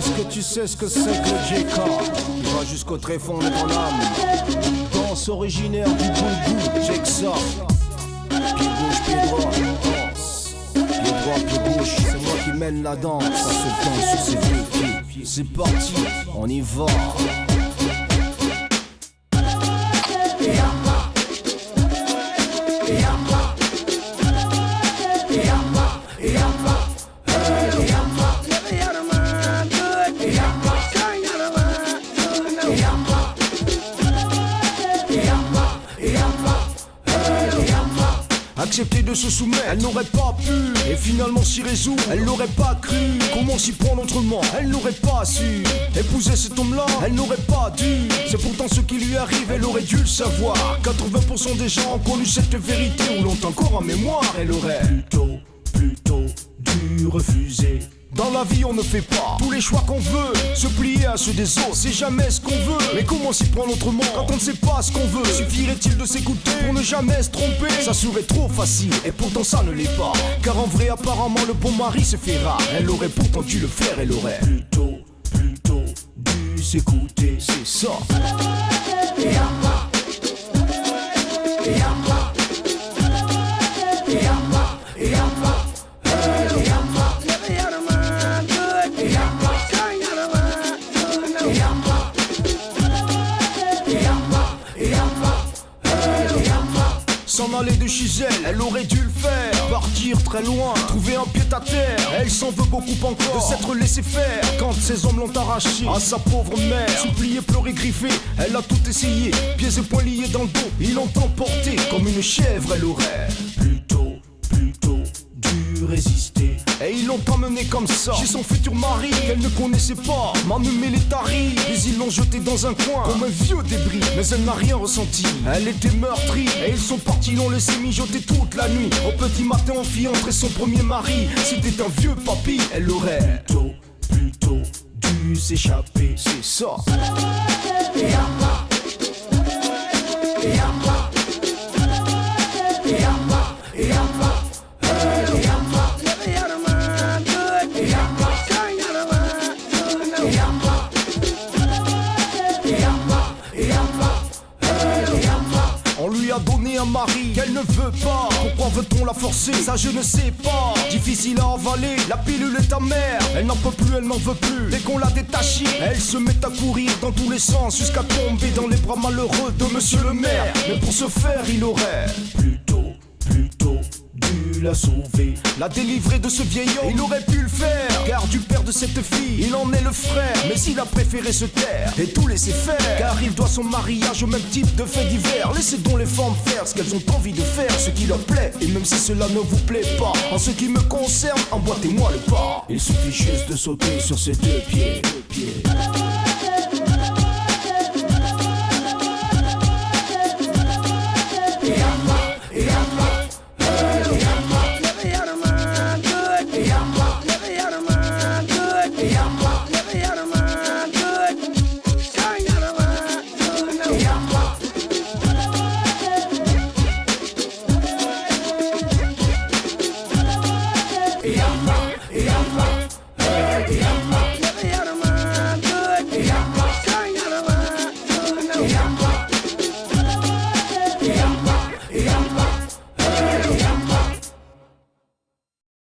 Est-ce que tu sais ce que c'est que le JK qui va jusqu'au tréfonds de ton âme? Danse originaire du boubou, check ça. Pied gauche, pied droit, danse. Pied droit, pied gauche, c'est moi qui mène la danse. Ça se danse sur ces deux pieds. C'est parti, on y va. Accepter de se soumettre, elle n'aurait pas pu. Et finalement s'y résoudre, elle n'aurait pas cru. Comment s'y prendre autrement, elle n'aurait pas su. Épouser cet homme-là, elle n'aurait pas dû. C'est pourtant ce qui lui arrive, elle aurait dû le savoir. 80% des gens ont connu cette vérité ou l'ont encore en mémoire. Elle aurait plutôt dû refuser. Dans la vie on ne fait pas tous les choix qu'on veut. Se plier à ceux des autres, c'est jamais ce qu'on veut. Mais comment s'y prendre autrement quand on ne sait pas ce qu'on veut? Suffirait-il de s'écouter pour ne jamais se tromper? Ça serait trop facile et pourtant ça ne l'est pas. Car en vrai apparemment le bon mari se fait rare. Elle aurait pourtant dû le faire, elle aurait plutôt dû s'écouter, c'est ça. S'en aller de chez elle aurait dû le faire. Partir très loin, trouver un pied à terre. Elle s'en veut beaucoup encore de s'être laissé faire. Quand ses hommes l'ont arraché à sa pauvre mère, supplié, pleuré, griffé, elle a tout essayé. Pieds et poings liés dans le dos, ils l'ont emporté. Comme une chèvre, elle aurait plutôt dû résister. Et ils l'ont emmenée comme ça chez son futur mari qu'elle ne connaissait pas, m'emmené les taris. Mais ils l'ont jetée dans un coin comme un vieux débris. Mais elle n'a rien ressenti, elle était meurtrie. Et ils sont partis, l'ont laissé mijoter toute la nuit. Au petit matin on fit entrer son premier mari. C'était un vieux papy, elle aurait plutôt dû s'échapper, c'est ça. On lui a donné un mari qu'elle ne veut pas. Pourquoi veut-on la forcer? Ça je ne sais pas. Difficile à avaler, la pilule est amère. Elle n'en peut plus, elle n'en veut plus. Dès qu'on l'a détachée, elle se met à courir dans tous les sens jusqu'à tomber dans les bras malheureux de monsieur le maire. Mais pour ce faire, il aurait plutôt dû la sauver, la délivrer de ce vieil homme. Il aurait pu le faire, car du père de cette fille, il en est le frère. Mais il a préféré se taire et tout laisser faire, car il doit son mariage au même type de faits divers. Laissez donc les femmes faire ce qu'elles ont envie de faire, ce qui leur plaît, et même si cela ne vous plaît pas. En ce qui me concerne, emboîtez-moi le pas. Il suffit juste de sauter sur ses deux pieds.